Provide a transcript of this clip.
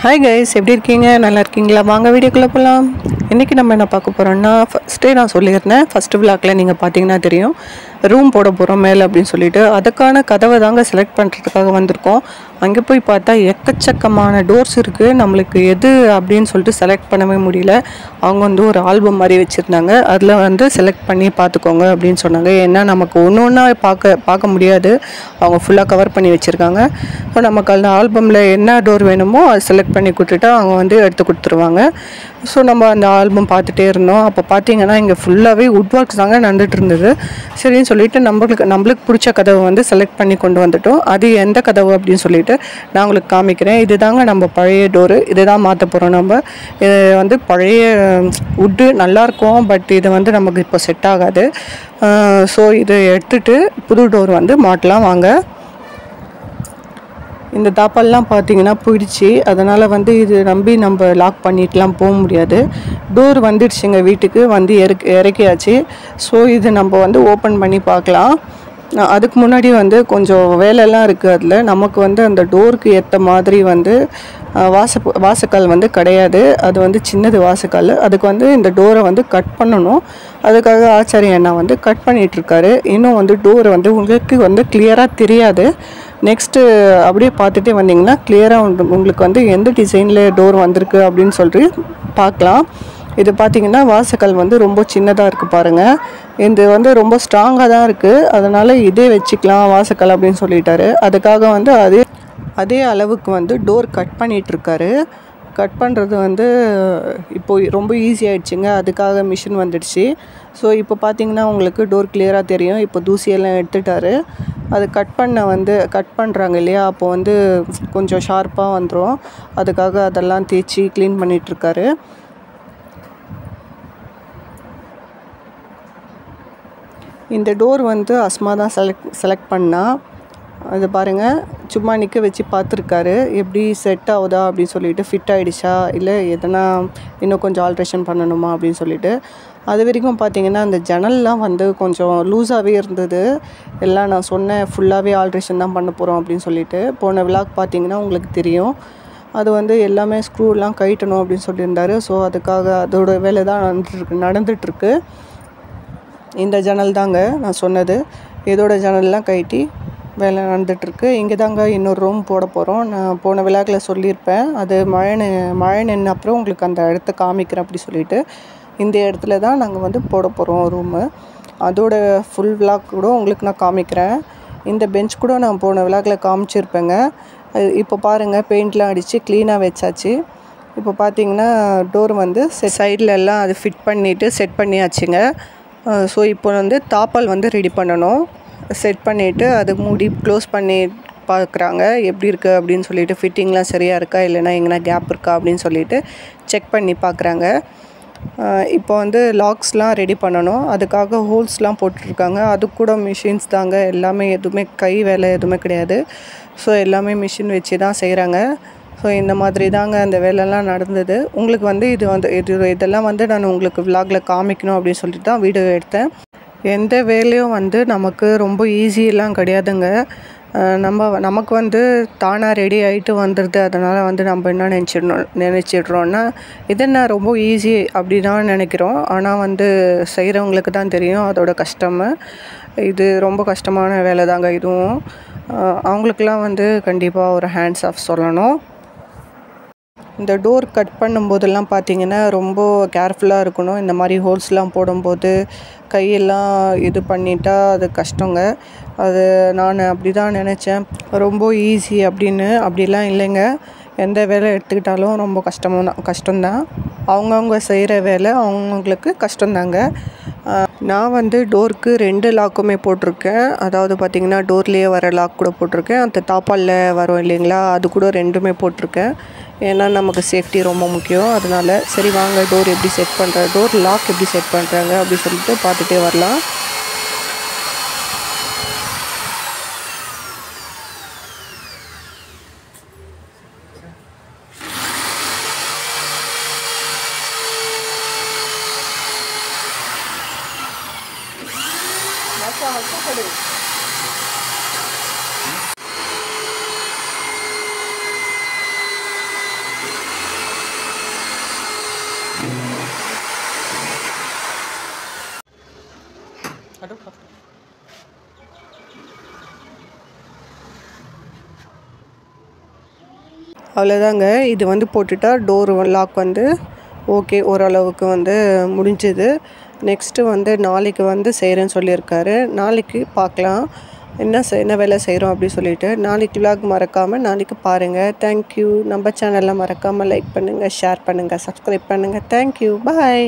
Hi guys, எப்படி இருக்கீங்க? நல்லா இருக்கீங்களா? வாங்க வீடியோக்குள்ளே போகலாம். இன்றைக்கி நம்ம என்ன பார்க்க போகிறோம்னா, ஃபஸ்ட்டே நான் சொல்லியிருந்தேன், ஃபஸ்ட்டு விளாக்கில் நீங்கள் பார்த்தீங்கன்னா தெரியும், ரூம் போட போகிறோம் மேலே அப்படின்னு சொல்லிட்டு அதுக்கான கதவை தாங்க செலக்ட் பண்ணுறதுக்காக வந்திருக்கோம். அங்கே போய் பார்த்தா எக்கச்சக்கமான டோர்ஸ் இருக்குது. நம்மளுக்கு எது அப்படின்னு சொல்லிட்டு செலக்ட் பண்ணவே முடியல. அவங்க வந்து ஒரு ஆல்பம் மாதிரி வச்சுருந்தாங்க, அதில் வந்து செலக்ட் பண்ணி பார்த்துக்கோங்க அப்படின்னு சொன்னாங்க. ஏன்னா நமக்கு ஒன்று ஒன்றா பார்க்க முடியாது, அவங்க ஃபுல்லாக கவர் பண்ணி வச்சுருக்காங்க. ஸோ நமக்கு அந்த ஆல்பமில் என்ன டோர் வேணுமோ அதை செலக்ட் பண்ணி கொடுத்துட்டா அவங்க வந்து எடுத்து கொடுத்துருவாங்க. ஸோ நம்ம அந்த ஆல்பம் பார்த்துட்டே இருந்தோம். அப்போ பார்த்தீங்கன்னா இங்கே ஃபுல்லாகவே வுட் ஒர்க்ஸ் தாங்க நடந்துட்டு இருந்தது. சரின்னு சொல்லிட்டு நம்மளுக்கு பிடிச்ச கதவை வந்து செலக்ட் பண்ணி கொண்டு வந்துட்டோம். அது எந்த கதவு அப்படின்னு சொல்லிட்டு நான் உங்களுக்கு காமிக்கிறேன். இது தாங்க நம்ம பழைய டோரு, இதை தான் மாற்ற போகிறோம். நம்ம இது வந்து பழைய வுட்டு நல்லாயிருக்கும், பட் இது வந்து நமக்கு இப்போ செட் ஆகாது. ஸோ இதை எடுத்துகிட்டு புது டோர் வந்து மாட்டலாம் வாங்க. இந்த தாப்பால்லாம் பார்த்தீங்கன்னா போயிடுச்சு, அதனால் வந்து இது நம்பி நம்ம லாக் பண்ணிட்டுலாம் போக முடியாது. டோர் வந்துடுச்சுங்க, வீட்டுக்கு வந்து இறக்கியாச்சு. ஸோ இது நம்ம வந்து ஓப்பன் பண்ணி பார்க்கலாம். அதுக்கு முன்னாடி வந்து கொஞ்சம் வேலையெல்லாம் இருக்குது. அதில் நமக்கு வந்து அந்த டோருக்கு ஏற்ற மாதிரி வந்து வாசக்கால் வந்து கிடையாது. அது வந்து சின்னது வாசக்கால். அதுக்கு வந்து இந்த டோரை வந்து கட் பண்ணணும். அதுக்காக ஆச்சாரிய அண்ணா வந்து கட் பண்ணிகிட்ருக்காரு. இன்னும் வந்து டோரை வந்து உங்களுக்கு வந்து கிளியராக தெரியாது. நெக்ஸ்ட்டு அப்படியே பார்த்துட்டே வந்தீங்கன்னா கிளியராக உங்களுக்கு வந்து எந்த டிசைனில் டோர் வந்திருக்கு அப்படின்னு சொல்லிட்டு பார்க்கலாம். இது பார்த்திங்கன்னா வாசக்கால் வந்து ரொம்ப சின்னதாக இருக்குது பாருங்கள். இது வந்து ரொம்ப ஸ்ட்ராங்காக தான் இருக்குது, அதனால் இதே வச்சுக்கலாம் வாசக்கால் அப்படின்னு சொல்லிட்டாரு. அதுக்காக வந்து அதே அளவுக்கு வந்து டோர் கட் பண்ணிகிட்ருக்காரு. கட் பண்ணுறது வந்து இப்போது ரொம்ப ஈஸி ஆகிடுச்சிங்க, அதுக்காக மிஷின் வந்துடுச்சு. ஸோ இப்போ பார்த்திங்கன்னா உங்களுக்கு டோர் கிளியராக தெரியும். இப்போ தூசியெல்லாம் எடுத்துட்டாரு. அது கட் பண்ணுறாங்க இல்லையா, அப்போ வந்து கொஞ்சம் ஷார்ப்பாக வந்துடும். அதுக்காக அதெல்லாம் தேய்ச்சி க்ளீன் பண்ணிகிட்ருக்காரு. இந்த டோர் வந்து அஸ்மா தான் செலக்ட் பண்ணால். அது பாருங்கள், சும்மா நிற்க வச்சு பார்த்துருக்காரு, எப்படி செட் ஆகுதா அப்படின்னு சொல்லிட்டு, ஃபிட் ஆகிடுச்சா இல்லை எதனா இன்னும் கொஞ்சம் ஆல்ட்ரேஷன் பண்ணணுமா அப்படின்னு சொல்லிட்டு. அது வரைக்கும் பார்த்திங்கன்னா அந்த ஜன்னல்லாம் வந்து கொஞ்சம் லூஸாகவே இருந்தது. எல்லாம் நான் சொன்னேன் ஃபுல்லாகவே ஆல்ட்ரேஷன் தான் பண்ண போகிறோம் அப்படின்னு சொல்லிட்டு. போன விளாக் பார்த்திங்கன்னா உங்களுக்கு தெரியும், அது வந்து எல்லாமே ஸ்க்ரூலாம் கழட்டணும் அப்படின்னு சொல்லியிருந்தாரு. ஸோ அதுக்காக அதோட வேலை தான் நடந்துகிட்ருக்கு. இந்த ஜன்னல் தாங்க நான் சொன்னது, இதோட ஜன்னல்லாம் கழட்டி வேலை நடந்துகிட்ருக்கு. இங்கே தாங்க இன்னொரு ரூம் போட போகிறோம். நான் போன விழாக்கில் சொல்லியிருப்பேன், அது மழை நின்று அப்புறம் உங்களுக்கு அந்த இடத்த காமிக்கிறேன் அப்படி சொல்லிட்டு. இந்த இடத்துல தான் நாங்கள் வந்து போட போகிறோம் ரூமு. அதோட ஃபுல் விளாக் கூட உங்களுக்கு நான் காமிக்கிறேன். இந்த பெஞ்ச் கூட நான் போன விழாக்கில் காமிச்சிருப்பேங்க. இப்போ பாருங்கள், பெயிண்ட்லாம் அடித்து க்ளீனாக வச்சாச்சு. இப்போ பார்த்திங்கன்னா டோர் வந்து சைடில் எல்லாம் அது ஃபிட் பண்ணிவிட்டு செட் பண்ணியாச்சுங்க. ஸோ இப்போ வந்து தாப்பால் வந்து ரெடி பண்ணணும். செட் பண்ணிவிட்டு அது மூடி க்ளோஸ் பண்ணி பார்க்குறாங்க எப்படி இருக்குது அப்படின்னு சொல்லிட்டு. ஃபிட்டிங்லாம் சரியாக இருக்கா, இல்லைனா எங்கன்னா கேப் இருக்கா அப்படின்னு சொல்லிட்டு செக் பண்ணி பார்க்குறாங்க. இப்போ வந்து லாக்ஸ்லாம் ரெடி பண்ணணும். அதுக்காக ஹோல்ஸ்லாம் போட்டுருக்காங்க. அது கூட மிஷின்ஸ் தாங்க எல்லாமே, எதுவுமே கை வேலை எதுவுமே கிடையாது. ஸோ எல்லாமே மிஷின் வச்சு தான் செய்கிறாங்க. ஸோ இந்த மாதிரி தாங்க அந்த வேலைலாம் நடந்தது. உங்களுக்கு வந்து இதெல்லாம் வந்து நான் உங்களுக்கு விலாகில் காமிக்கணும் அப்படின்னு சொல்லிட்டு தான் வீடியோ எடுத்தேன். எந்த வேலையும் வந்து நமக்கு ரொம்ப ஈஸியெல்லாம் கிடையாதுங்க. நமக்கு வந்து தானாக ரெடி ஆகிட்டு வந்துடுது. அதனால் வந்து நம்ம என்ன நினச்சிடுறோன்னா இது என்ன ரொம்ப ஈஸி அப்படி தான் நினைக்கிறோம். ஆனால் வந்து செய்கிறவங்களுக்கு தான் தெரியும் அதோட கஷ்டம். இது ரொம்ப கஷ்டமான வேலை தாங்க இதுவும். அவங்களுக்கெல்லாம் வந்து கண்டிப்பாக ஒரு ஹேண்ட்ஸ் ஆஃப் சொல்லணும். இந்த டோர் கட் பண்ணும்போதெல்லாம் பார்த்திங்கன்னா ரொம்ப கேர்ஃபுல்லாக இருக்கணும். இந்த மாதிரி ஹோல்ஸ்லாம் போடும்போது கையெல்லாம் இது பண்ணிட்டா அது கஷ்டங்க. அது நான் அப்படி தான் நினச்சேன், ரொம்ப ஈஸி அப்படின்னு. அப்படிலாம் இல்லைங்க, எந்த வேலை எடுத்துக்கிட்டாலும் ரொம்ப கஷ்டம்தான். அவங்கவுங்க செய்கிற வேலை அவங்கவுங்களுக்கு கஷ்டந்தாங்க. நான் வந்து டோருக்கு 2 லாக்குமே போட்டிருக்கேன். அதாவது பார்த்திங்கன்னா டோர்லேயே வர லாக் கூட போட்டிருக்கேன், அந்த தாப்பாலில் வரும் இல்லைங்களா, அது கூட 2மே போட்டிருக்கேன். ஏன்னா நமக்கு சேஃப்டி ரொம்ப முக்கியம். அதனால் சரி வாங்க டோர் லாக் எப்படி செட் பண்ணுறாங்க அப்படி சொல்லிட்டு பார்த்துட்டே வரலாம். அவ்வளோதாங்க. இது வந்து போட்டுட்டா டோர் லாக் வந்து ஓகே, ஓரளவுக்கு வந்து முடிஞ்சுது. நெக்ஸ்ட்டு வந்து நாளைக்கு வந்து செய்கிறேன்னு சொல்லியிருக்காரு. நாளைக்கு பார்க்கலாம் என்ன வேலை செய்கிறோம் அப்படி சொல்லிட்டு. நாளைக்கு விலாக் மறக்காமல் நாளைக்கு பாருங்கள். தேங்க்யூ. நம்ம சேனலில் மறக்காமல் லைக் பண்ணுங்கள், ஷேர் பண்ணுங்கள், சப்ஸ்கிரைப் பண்ணுங்கள். தேங்க்யூ. பாய்.